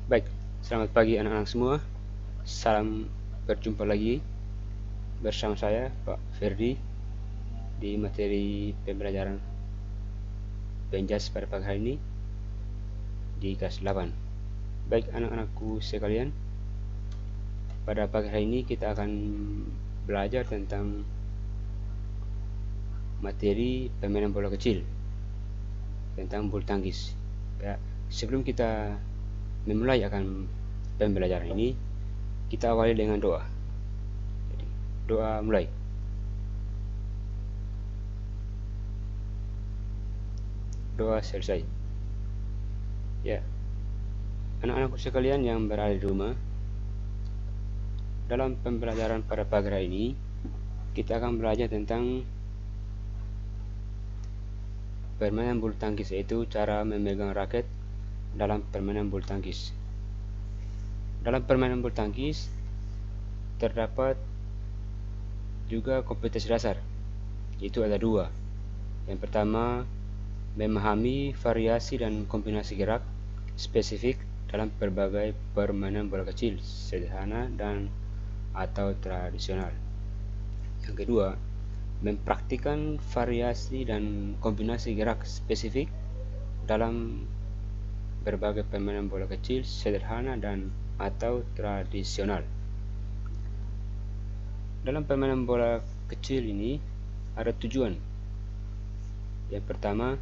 Baik, selamat pagi anak-anak semua. Salam berjumpa lagi bersama saya, Pak Ferdi, di materi pembelajaran Penjas pada pagi hari ini di kelas 8. Baik anak-anakku sekalian, pada pagi hari ini kita akan belajar tentang materi permainan bola kecil, tentang bulu tangkis. Ya, sebelum kita memulai akan pembelajaran ini, kita awali dengan doa. Jadi, doa mulai. Doa selesai. Ya, anak-anakku sekalian yang berada di rumah, dalam pembelajaran pada pagi hari ini kita akan belajar tentang permainan bulu tangkis, yaitu cara memegang raket dalam permainan bulu tangkis. Dalam permainan bulu tangkis terdapat juga kompetensi dasar, yaitu ada dua. Yang pertama, memahami variasi dan kombinasi gerak spesifik dalam berbagai permainan bola kecil, sederhana dan atau tradisional. Yang kedua, mempraktikkan variasi dan kombinasi gerak spesifik dalam berbagai permainan bola kecil, sederhana dan atau tradisional. Dalam permainan bola kecil ini ada tujuan. Yang pertama,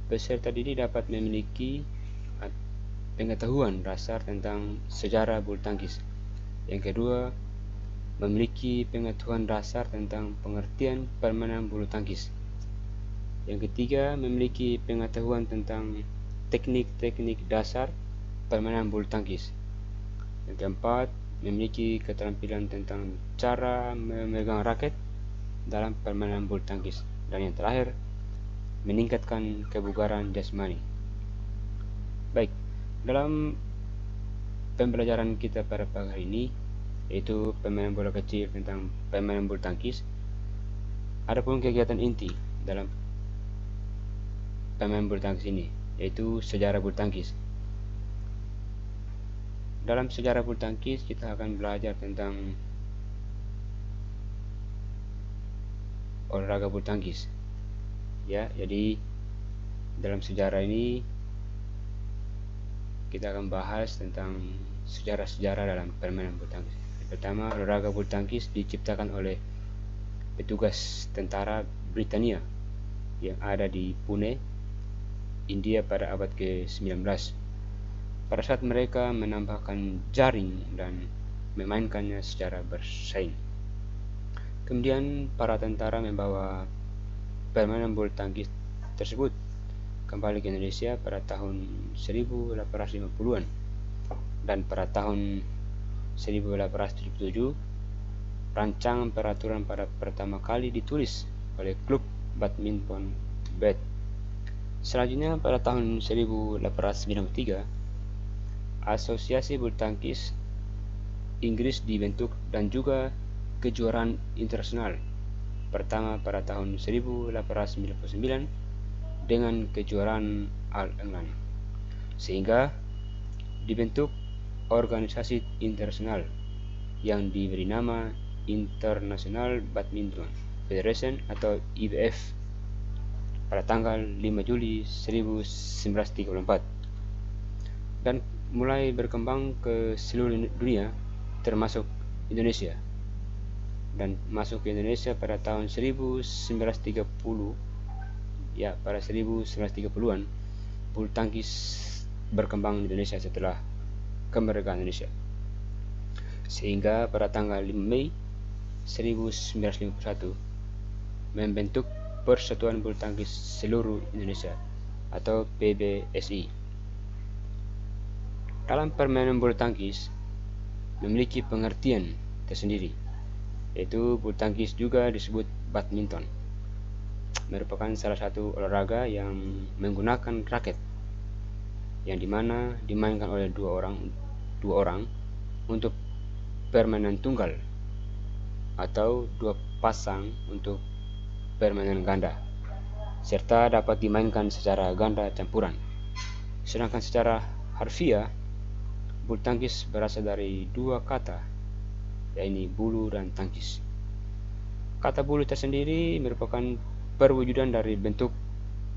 peserta didik dapat memiliki pengetahuan dasar tentang sejarah bulu tangkis. Yang kedua, memiliki pengetahuan dasar tentang pengertian permainan bulu tangkis. Yang ketiga, memiliki pengetahuan tentang teknik-teknik dasar permainan bulu tangkis. Yang keempat, memiliki keterampilan tentang cara memegang raket dalam permainan bulu tangkis. Dan yang terakhir, meningkatkan kebugaran jasmani. Baik, dalam pembelajaran kita pada pagi hari ini, yaitu permainan bola kecil tentang permainan bulu tangkis, ada pun kegiatan inti dalam permainan bulu tangkis ini, yaitu sejarah bulu tangkis. Dalam sejarah bulu tangkis kita akan belajar tentang olahraga bulu tangkis. Ya, jadi dalam sejarah ini kita akan bahas tentang sejarah-sejarah dalam permainan bulu tangkis. Yang pertama, olahraga bulu tangkis diciptakan oleh petugas tentara Britania yang ada di Pune, India pada abad ke-19. Pada saat mereka menambahkan jaring dan memainkannya secara bersaing. Kemudian para tentara membawa permainan bulu tangkis tersebut kembali ke Indonesia pada tahun 1850-an, dan pada tahun 1877 rancangan peraturan pada pertama kali ditulis oleh klub badminton BAD. Selanjutnya pada tahun 1893 Asosiasi Bulu Tangkis Inggris dibentuk dan juga kejuaraan internasional pertama pada tahun 1899 dengan kejuaraan All England, sehingga dibentuk organisasi internasional yang diberi nama International Badminton Federation atau IBF pada tanggal 5 Juli 1934 dan mulai berkembang ke seluruh dunia termasuk Indonesia, dan masuk ke Indonesia pada tahun 1930. Ya, pada 1930-an bulu tangkis berkembang di Indonesia setelah kemerdekaan Indonesia, sehingga pada tanggal 5 Mei 1951 membentuk Persatuan Bulu Tangkis Seluruh Indonesia atau PBSI. Dalam permainan bulu tangkis memiliki pengertian tersendiri, yaitu bulu tangkis juga disebut badminton, merupakan salah satu olahraga yang menggunakan raket, yang dimana dimainkan oleh dua orang untuk permainan tunggal atau dua pasang untuk permainan ganda, serta dapat dimainkan secara ganda campuran. Sedangkan secara harfiah bulu tangkis berasal dari dua kata, yaitu bulu dan tangkis. Kata bulu tersendiri merupakan perwujudan dari bentuk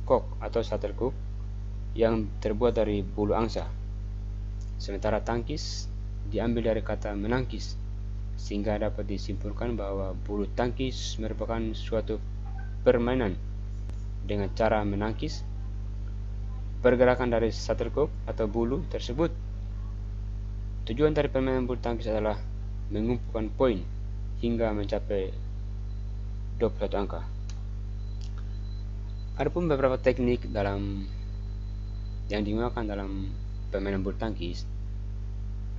kok atau shuttlecock yang terbuat dari bulu angsa. Sementara tangkis diambil dari kata menangkis, sehingga dapat disimpulkan bahwa bulu tangkis merupakan suatu permainan dengan cara menangkis. Pergerakan dari shuttlecock atau bulu tersebut. Tujuan dari permainan bulu tangkis adalah mengumpulkan poin hingga mencapai 21 angka. Adapun beberapa teknik yang digunakan dalam permainan bulu tangkis,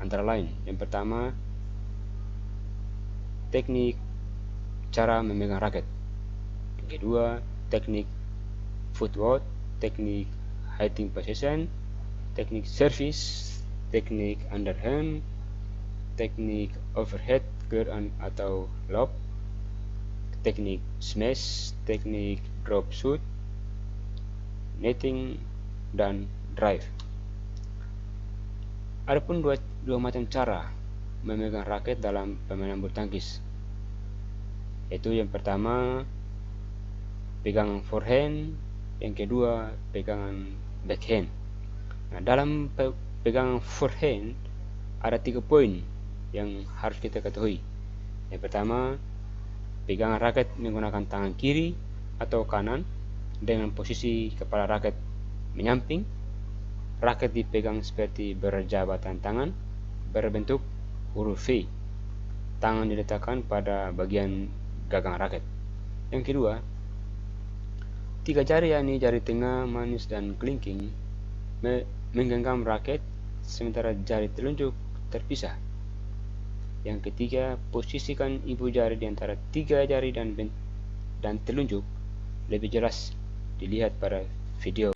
antara lain, yang pertama, teknik cara memegang raket. Yang kedua, teknik footwork, teknik hitting position, teknik service, teknik underhand, teknik overhead clear atau lob, teknik smash, teknik drop shoot, netting, dan drive. Adapun dua macam cara memegang raket dalam permainan bulu tangkis, yaitu yang pertama pegangan forehand, yang kedua pegangan backhand. Nah, dalam pegangan forehand ada 3 poin yang harus kita ketahui. Yang pertama, pegangan raket menggunakan tangan kiri atau kanan dengan posisi kepala raket menyamping. Raket dipegang seperti berjabatan tangan berbentuk huruf V. Tangan diletakkan pada bagian gagang raket. Yang kedua, 3 jari, yakni jari tengah, manis, dan kelingking menggenggam raket, sementara jari telunjuk terpisah. Yang ketiga, posisikan ibu jari di antara 3 jari dan telunjuk. Lebih jelas dilihat pada video.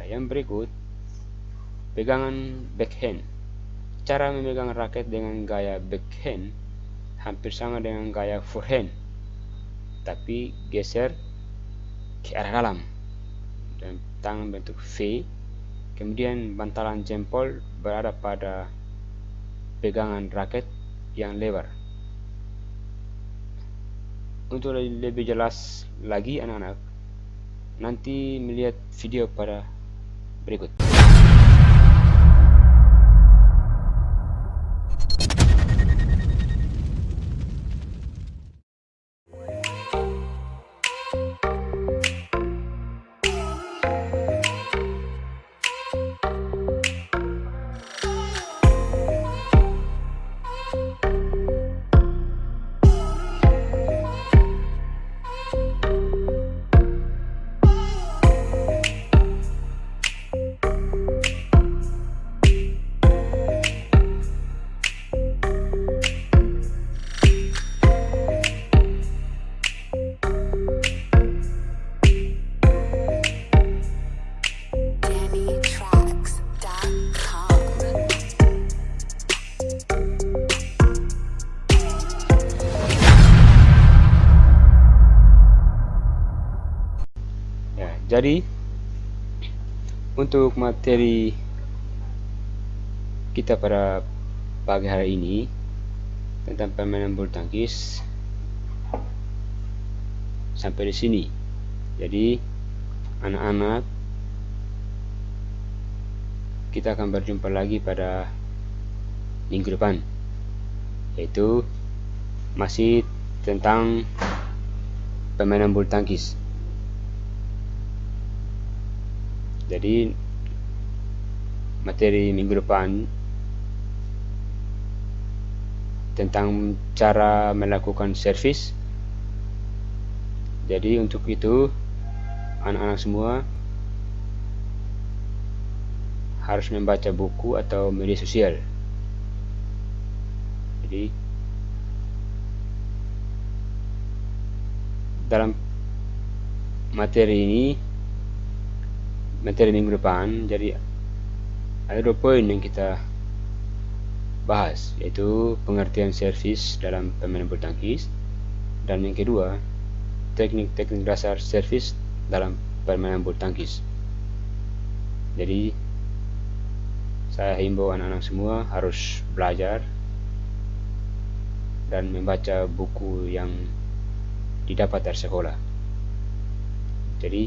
Yang berikut, pegangan backhand. Cara memegang raket dengan gaya backhand hampir sama dengan gaya forehand, tapi geser ke arah dalam dan tangan bentuk V. Kemudian bantalan jempol berada pada pegangan raket yang lebar. Untuk lebih jelas lagi anak-anak, nanti melihat video pada berikut. Jadi, untuk materi kita pada pagi hari ini tentang permainan bulu tangkis sampai di sini. Jadi anak-anak, kita akan berjumpa lagi pada minggu depan, yaitu masih tentang permainan bulu tangkis. Jadi materi minggu depan tentang cara melakukan servis. Jadi untuk itu anak-anak semua harus membaca buku atau media sosial. Jadi dalam materi minggu depan, jadi ada 2 poin yang kita bahas, yaitu pengertian servis dalam permainan bulu tangkis, dan yang kedua teknik-teknik dasar servis dalam permainan bulu tangkis. Jadi saya himbau anak-anak semua harus belajar dan membaca buku yang didapat dari sekolah. Jadi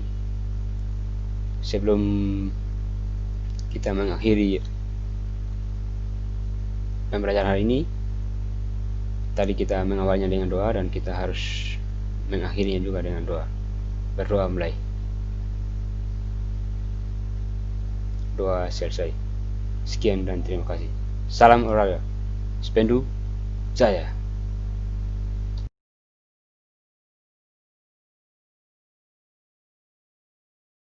sebelum kita mengakhiri pembelajaran hari ini, tadi kita mengawalnya dengan doa dan kita harus mengakhirinya juga dengan doa. Berdoa mulai. Doa selesai. Sekian dan terima kasih. Salam olahraga. Spendu Jaya.